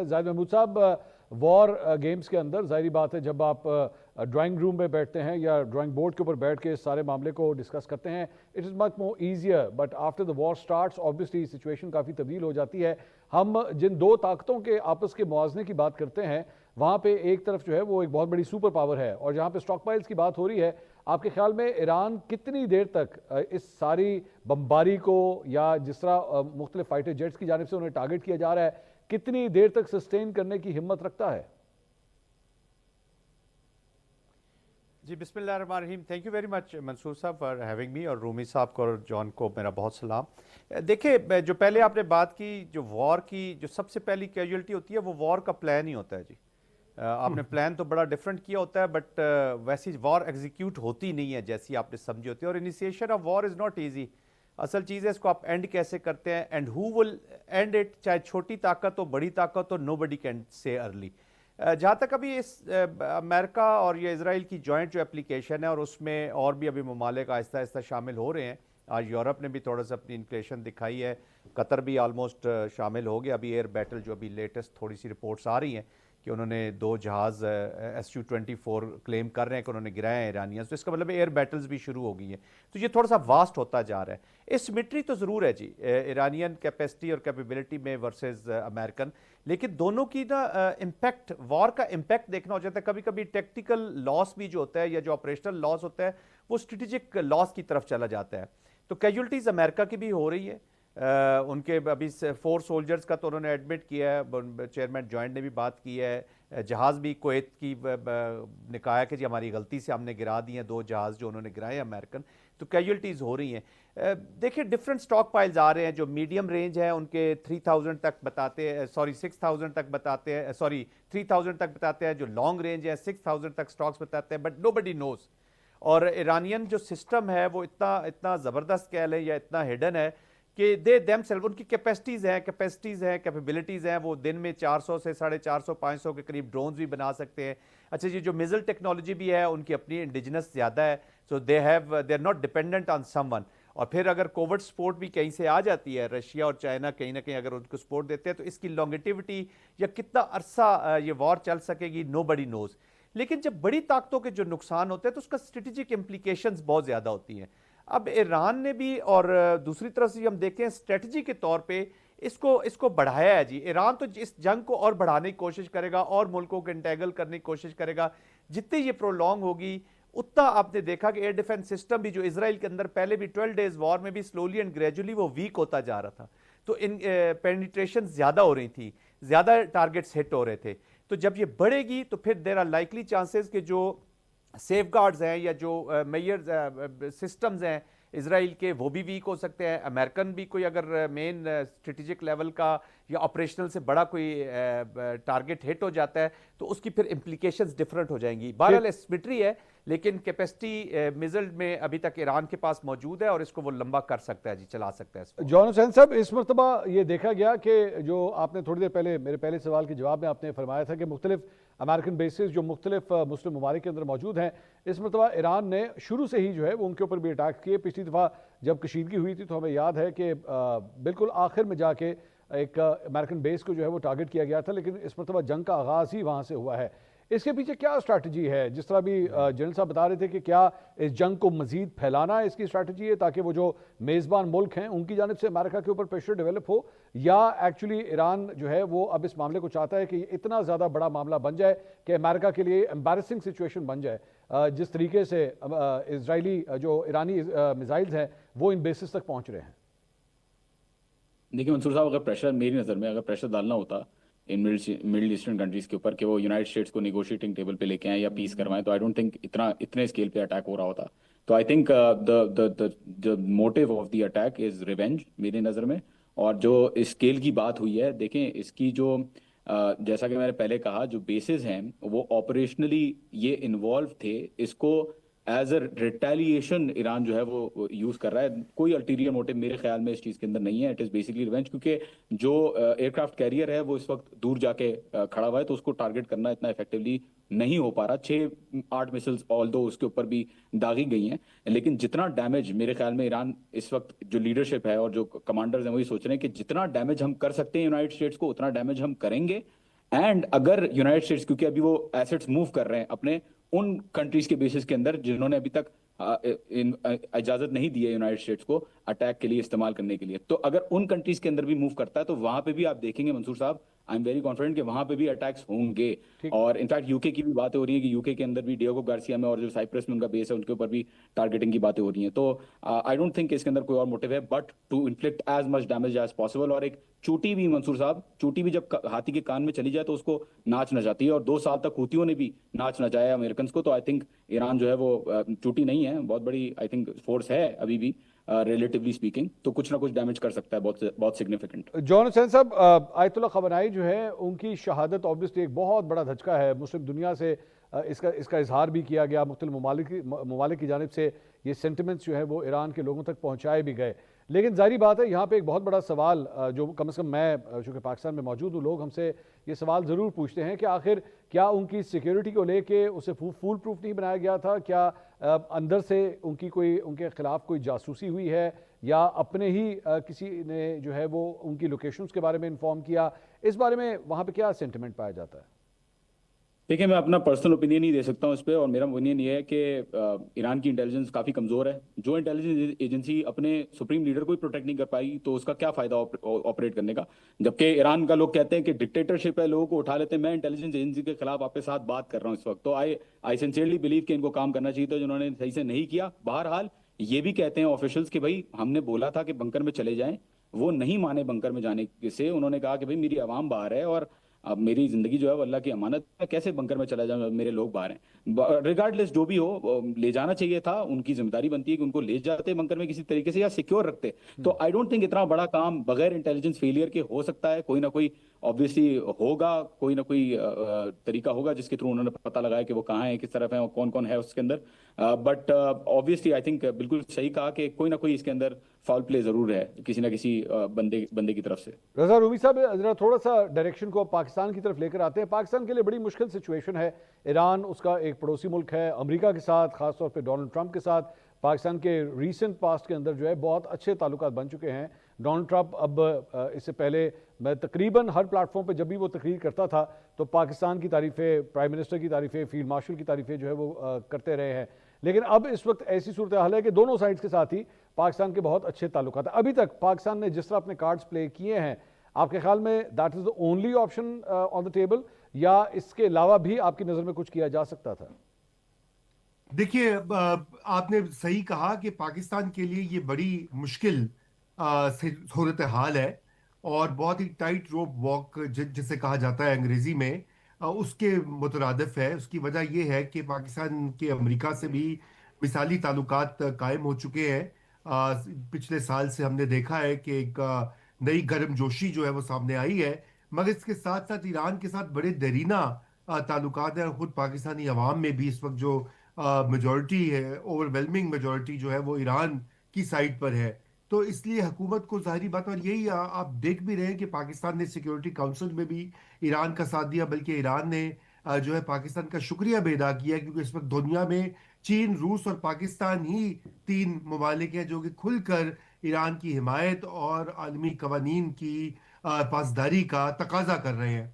زاہد محمود صاحب، وار گیمز کے اندر ظاہری بات ہے جب آپ ڈرائنگ روم میں بیٹھتے ہیں یا ڈرائنگ بورڈ کے اوپر بیٹھ کے اس سارے معاملے کو ڈسکس کرتے ہیں، it is much more easier, but after the war starts obviously situation کافی تبدیل ہو جاتی ہے۔ ہم جن دو طاقتوں کے آپس کے موازنے کی بات کرتے ہیں وہاں پہ ایک طرف جو ہے وہ ایک بہت بڑی سپر پاور ہے، اور جہاں پہ اسٹاک پائلز کی بات ہو رہی ہے، آپ کے خیال میں ایران کتنی دیر تک اس ساری بمباری کو، یا جس طرح مختلف فائٹر جیٹس کی جانب سے انہیں ٹارگٹ کیا جا رہا ہے، کتنی دیر تک سسٹین کرنے کی ہمت رکھتا ہے؟ جی بسم اللہ الرحمن الرحیم، تھینک یو ویری مچ منصور صاحب فار ہیونگ می، اور رومی صاحب کو اور جان کو میرا بہت سلام۔ دیکھیں، جو پہلے آپ نے بات کی، جو وار کی جو سب سے پہلی کیجولٹی ہوتی ہے وہ وار کا پلان ہی ہوتا ہے جی۔ آپ نے پلان تو بڑا ڈیفرنٹ کیا ہوتا ہے، بٹ ویسی وار ایگزیکیوٹ ہوتی نہیں ہے جیسی آپ نے سمجھی ہوتی ہے، اور initiation of war is not easy. اصل چیز ہے اس کو آپ اینڈ کیسے کرتے ہیں، and who will end it, چاہے چھوٹی طاقت ہو بڑی طاقت ہو، نو بڈی کین سے ارلی۔ جہاں تک ابھی اس امریکہ اور یہ اسرائیل کی جوائنٹ جو اپلیکیشن ہے، اور اس میں اور بھی ابھی ممالک آہستہ آہستہ شامل ہو رہے ہیں۔ آج یورپ نے بھی تھوڑا سا اپنی انکلیشن دکھائی ہے، قطر بھی آلموسٹ شامل ہو گیا۔ ابھی ایئر بیٹل جو ابھی لیٹسٹ تھوڑی سی رپورٹس آ رہی ہیں کہ انہوں نے 2 جہاز SU-24 کلیم کر رہے ہیں کہ انہوں نے گرائے ہیں ایرانیز، تو اس کا مطلب ایئر بیٹلز بھی شروع ہو گئی ہیں۔ تو یہ تھوڑا سا واسٹ ہوتا جا رہا ہے۔ اسمٹری تو ضرور ہے جی ایرانین کیپیسٹی اور کیپیبلٹی میں ورسز امریکن، لیکن دونوں کی نا امپیکٹ، وار کا امپیکٹ دیکھنا ہو جاتا ہے۔ کبھی کبھی ٹیکٹیکل لاس بھی جو ہوتا ہے یا جو آپریشنل لاس ہوتا ہے وہ اسٹریٹجک لاس کی طرف چلا جاتا ہے۔ تو کیجولٹیز امریکہ کی بھی ہو رہی ہے، ان کے ابھی 4 سولجرز کا تو انہوں نے ایڈمٹ کیا ہے، چیئرمین جوائنٹ نے بھی بات کی ہے۔ جہاز بھی کویت کی نے کہا ہے کہ جی ہماری غلطی سے ہم نے گرا دی ہیں 2 جہاز جو انہوں نے گرائے ہیں امریکن۔ تو کیجولٹیز ہو رہی ہیں۔ دیکھیں ڈفرنٹ سٹاک پائلز آ رہے ہیں، جو میڈیم رینج ہیں ان کے 3000 تک بتاتے ہیں، 6000 تک بتاتے ہیں، 3000 تک بتاتے ہیں۔ جو لانگ رینج ہے 6000 تک سٹاکس بتاتے ہیں، بٹ نو بڈی نوز۔ اور ایرانین جو سسٹم ہے وہ اتنا زبردست کہہ لیں یا اتنا ہڈن ہے کہ دے دیم سیلف، ان کی کیپیسٹیز ہیں کیپیبلٹیز ہیں، وہ دن میں 400 سے 450 500 کے قریب ڈرونز بھی بنا سکتے ہیں۔ اچھا جی، جو میزل ٹیکنالوجی بھی ہے ان کی اپنی انڈیجنس زیادہ ہے، so they are not dependent on someone. اور پھر اگر کووڈ سپورٹ بھی کہیں سے آ جاتی ہے، رشیا اور چائنا کہیں نہ کہیں اگر ان کو سپورٹ دیتے ہیں، تو اس کی لانگیٹیوٹی یا کتنا عرصہ یہ وار چل سکے گی، نو بڈی نوز۔ لیکن جب بڑی طاقتوں کے جو نقصان ہوتے ہیں تو اس کا اسٹریٹجک امپلیکیشنز بہت زیادہ ہوتی ہیں۔ اب ایران نے بھی، اور دوسری طرف سے ہم دیکھیں اسٹریٹجی کے طور پہ اس کو بڑھایا ہے جی۔ ایران تو اس جنگ کو اور بڑھانے کی کوشش کرے گا اور ملکوں کو انٹیگل کرنے کی کوشش کرے گا۔ جتنی یہ پرولونگ ہوگی اتنا آپ نے دیکھا کہ ایئر ڈیفنس سسٹم بھی جو اسرائیل کے اندر پہلے بھی 12 ڈیز وار میں بھی سلولی اینڈ گریجولی وہ ویک ہوتا جا رہا تھا، تو ان پینیٹریشن زیادہ ہو رہی تھی، زیادہ ٹارگٹس ہٹ ہو رہے تھے۔ تو جب یہ بڑھے گی تو پھر دیر آر لائکلی چانسز کہ جو سیف گارڈز ہیں یا جو میئر سسٹمز ہیں اسرائیل کے وہ بھی ویک ہو سکتے ہیں۔ امریکن بھی کوئی اگر مین اسٹریٹجک لیول کا یا آپریشنل سے بڑا کوئی ٹارگٹ ہٹ ہو جاتا ہے تو اس کی پھر امپلیکیشنز ڈفرنٹ ہو جائیں گی۔ بہرحال اسمٹری ہے، لیکن کیپیسٹی میزل میں ابھی تک ایران کے پاس موجود ہے اور اس کو وہ لمبا کر سکتا ہے جی، چلا سکتا ہے۔ جان حسین صاحب، اس مرتبہ یہ دیکھا گیا کہ جو آپ نے تھوڑی دیر پہلے میرے پہلے سوال کے جواب میں آپ نے فرمایا تھا کہ مختلف امریکن بیسز جو مختلف مسلم ممالک کے اندر موجود ہیں، اس مرتبہ ایران نے شروع سے ہی جو ہے وہ ان کے اوپر بھی اٹیک کیے۔ پچھلی دفعہ جب کشیدگی ہوئی تھی تو ہمیں یاد ہے کہ بالکل آخر میں جا کے ایک امریکن بیس کو جو ہے وہ ٹارگٹ کیا گیا تھا، لیکن اس مرتبہ جنگ کا آغاز ہی وہاں سے ہوا ہے۔ اس کے پیچھے کیا اسٹریٹجی ہے؟ جس طرح بھی جنرل صاحب بتا رہے تھے کہ کیا اس جنگ کو مزید پھیلانا اس کی اسٹریٹجی ہے تاکہ وہ جو میزبان ملک ہیں ان کی جانب سے امریکہ کے اوپر پریشر ڈیولپ ہو، یا ایکچولی ایران جو ہے وہ اب اس معاملے کو چاہتا ہے کہ یہ اتنا زیادہ بڑا معاملہ بن جائے کہ امریکہ کے لیے امبیرسنگ سچویشن بن جائے جس طریقے سے اسرائیلی جو ایرانی میزائلز ہیں وہ ان بیسز تک پہنچ رہے ہیں؟ دیکھیں منصور صاحب، اگر پریشر میری نظر میں اگر پریشر ڈالنا ہوتا ان مڈل ایسٹرن کنٹریز کے اوپر کہ وہ یونائٹڈ اسٹیٹس کو نیگوشیٹنگ ٹیبل پہ لے کے آئیں یا پیس کروائیں، تو آئی ڈونٹ تھنک اتنے اسکیل پہ اٹیک ہو رہا ہوتا۔ تو I think the motive of the attack is revenge میری نظر میں۔ اور جو اسکیل کی بات ہوئی ہے، دیکھیں اس کی جو جیسا کہ میں نے پہلے کہا، جو بیسز ہیں وہ آپریشنلی یہ انوالو تھے، اس کو ایز اے ریٹیلیشن ایران جو ہے وہ یوز کر رہا ہے۔ کوئی الٹیریئر موٹیو میرے خیال میں اس چیز کے اندر نہیں ہے، اٹ از بیسکلی ریونج، کیونکہ جو ایئر کرافٹ کیریئر ہے وہ اس وقت دور جا کے کھڑا ہوا ہے، تو اس کو ٹارگٹ کرنا اتنا افیکٹولی نہیں ہو پا رہا۔ 6-8 مسلز آل دو اس کے اوپر بھی داغی گئی ہیں، لیکن جتنا ڈیمیج میرے خیال میں ایران اس وقت جو لیڈرشپ ہے اور جو کمانڈرز ہیں وہی سوچ رہے ہیں کہ جتنا ڈیمیج ہم کر سکتے ہیں یونائٹڈ اسٹیٹس کو اتنا ڈیمیج ہم کریں گے، اینڈ اگر یونائٹڈ اسٹیٹس، کیونکہ ابھی وہ ایسٹس موو کر رہے ہیں اپنے ان کنٹریز کے بیسس کے اندر جنہوں نے ابھی تک اجازت نہیں دی ہے یونائٹڈ اسٹیٹس کو اٹیک کے لیے استعمال کرنے کے لیے، تو اگر ان کنٹریز کے اندر بھی موو کرتا ہے تو وہاں پہ بھی آپ دیکھیں گے منصور صاحب، آئی ایم ویری کانفیڈنٹ کہ وہاں پہ بھی اٹیکس ہوں گے. اور انفیکٹ یو کے کی بھی باتیں ہو رہی ہیں کہ یو کے اندر بھی ڈیوگو گارسیا میں اور جو سائپرس میں ان کا بیس ہے ان کے اوپر بھی ٹارگیٹنگ کی باتیں ہو رہی ہیں. تو آئی ڈونٹ تھنک اس کے اندر کوئی اور موٹیو ہے but to inflict as much damage as possible. اور ایک چوٹی بھی منصور صاحب، چوٹی بھی جب ہاتھی کے کان میں چلی جائے تو اس کو ناچ نہ جاتی ہے، اور 2 سال تک ہوتیوں نے بھی ناچ نہ جایا امریکنس کو. تو آئی تھنک ایران جو ہے وہ چوٹی نہیں ہے، بہت بڑی آئی تھنک فورس ہے ابھی بھی ریلیٹیولی اسپیکنگ، تو کچھ نہ کچھ ڈیمیج کر سکتا ہے بہت سگنیفیکنٹ. جان حسین صاحب، آیت اللہ خامنہئی جو ہے ان کی شہادت اوبویسلی ایک بہت بڑا دھچکا ہے مسلم دنیا سے، اس کا اظہار بھی کیا گیا، مختلف ممالک کی جانب سے یہ سینٹیمنٹس جو ہے وہ ایران کے لوگوں تک پہنچائے بھی گئے. لیکن ظاہری بات ہے یہاں پہ ایک بہت بڑا سوال جو کم از کم میں چونکہ پاکستان میں موجود ہوں، لوگ ہم سے یہ سوال ضرور پوچھتے ہیں کہ آخر کیا ان کی سیکیورٹی کو لے کے اسے فول پروف نہیں بنایا گیا تھا؟ کیا اندر سے ان کے خلاف کوئی جاسوسی ہوئی ہے، یا اپنے ہی کسی نے جو ہے وہ ان کی لوکیشنز کے بارے میں انفارم کیا؟ اس بارے میں وہاں پہ کیا سینٹیمنٹ پایا جاتا ہے؟ دیکھیں، میں اپنا پرسنل اوپینین نہیں دے سکتا ہوں اس پہ، اور میرا اوپینین یہ ہے کہ ایران کی انٹیلیجنس کافی کمزور ہے. جو انٹیلیجنس ایجنسی اپنے سپریم لیڈر کو ہی پروٹیکٹ نہیں کر پائی تو اس کا کیا فائدہ آپریٹ کرنے کا؟ جبکہ ایران کا لوگ کہتے ہیں کہ ڈکٹیٹرشپ ہے، لوگوں کو اٹھا لیتے ہیں. میں انٹیلیجنس ایجنسی کے خلاف آپ کے ساتھ بات کر رہا ہوں اس وقت، تو آئی سنسیئرلی بلیو کہ ان کو کام کرنا چاہیے تھا جنہوں نے صحیح سے نہیں کیا. بہرحال یہ بھی کہتے ہیں آفیشلس کہ بھائی ہم نے بولا تھا کہ بنکر میں چلے جائیں، وہ نہیں مانے بنکر میں جانے سے. انہوں نے کہا کہ بھائی میری عوام باہر ہے اور اب میری زندگی جو ہے وہ اللہ کی امانت ہے، کیسے بنکر میں چلا جاؤں، میرے لوگ باہر ہیں. ریگارڈلیس جو بھی ہو، لے جانا چاہیے تھا، ان کی ذمہ داری بنتی ہے کہ ان کو لے جاتے بنکر میں کسی طریقے سے یا سیکیور رکھتے. تو آئی ڈونٹ تھنک اتنا بڑا کام بغیر انٹیلیجنس فیلئر کے ہو سکتا ہے. کوئی نہ کوئی آبویسلی ہوگا، کوئی نہ کوئی طریقہ ہوگا جس کے تھرو انہوں نے پتہ لگایا کہ وہ کہاں ہیں، کس طرف ہیں اور کون کون ہے اس کے اندر. بٹ آبویسلی آئی تھنک بالکل صحیح کہا کہ کوئی نہ کوئی اس کے اندر فاؤل پلے ضرور ہے کسی نہ کسی بندے کی طرف سے. رضا رومی صاحب، ذرا تھوڑا سا ڈائریکشن کو پاکستان کی طرف لے کر آتے ہیں. پاکستان کے لیے بڑی مشکل سچویشن ہے. ایران اس کا ایک پڑوسی ملک ہے، امریکہ کے ساتھ، خاص طور پہ ڈونلڈ ٹرمپ کے ساتھ پاکستان کے ریسنٹ پاسٹ کے اندر جو ہے بہت اچھے تعلقات بن چکے ہیں. ڈونلڈ ٹرمپ اب اس سے پہلے میں تقریباً ہر پلیٹ فارم پہ جب بھی وہ تقریر کرتا تھا تو پاکستان کی تعریفیں، پرائم منسٹر کی تعریفیں، فیلڈ مارشل کی تعریفیں جو ہے وہ کرتے رہے ہیں. لیکن اب اس وقت ایسی صورتحال ہے کہ دونوں سائڈز کے ساتھ ہی پاکستان کے بہت اچھے تعلقات ہیں. ابھی تک پاکستان نے جس طرح اپنے کارڈز پلے کیے ہیں، آپ کے خیال میں that is the only option on the table, یا اس کے علاوہ بھی آپ کی نظر میں کچھ کیا جا سکتا تھا؟ دیکھیے، آپ نے صحیح کہا کہ پاکستان کے لیے یہ بڑی مشکل صورتحال ہے، اور بہت ہی ٹائٹ روپ واک جسے کہا جاتا ہے انگریزی میں، اس کے مترادف ہے. اس کی وجہ یہ ہے کہ پاکستان کے امریکہ سے بھی مثالی تعلقات قائم ہو چکے ہیں. پچھلے سال سے ہم نے دیکھا ہے کہ ایک نئی گرم جوشی جو ہے وہ سامنے آئی ہے، مگر اس کے ساتھ ساتھ ایران کے ساتھ بڑے دیرینہ تعلقات ہیں. اور خود پاکستانی عوام میں بھی اس وقت جو میجورٹی ہے، اوور ویلمنگ میجورٹی جو ہے وہ ایران کی سائڈ پر ہے. تو اس لیے حکومت کو ظاہری بات، اور یہی آپ دیکھ بھی رہے ہیں کہ پاکستان نے سیکیورٹی کونسل میں بھی ایران کا ساتھ دیا، بلکہ ایران نے جو ہے پاکستان کا شکریہ بھی ادا کیا، کیونکہ اس وقت دنیا میں چین، روس اور پاکستان ہی 3 ممالک ہیں جو کہ کھل کر ایران کی حمایت اور عالمی قوانین کی پاسداری کا تقاضا کر رہے ہیں.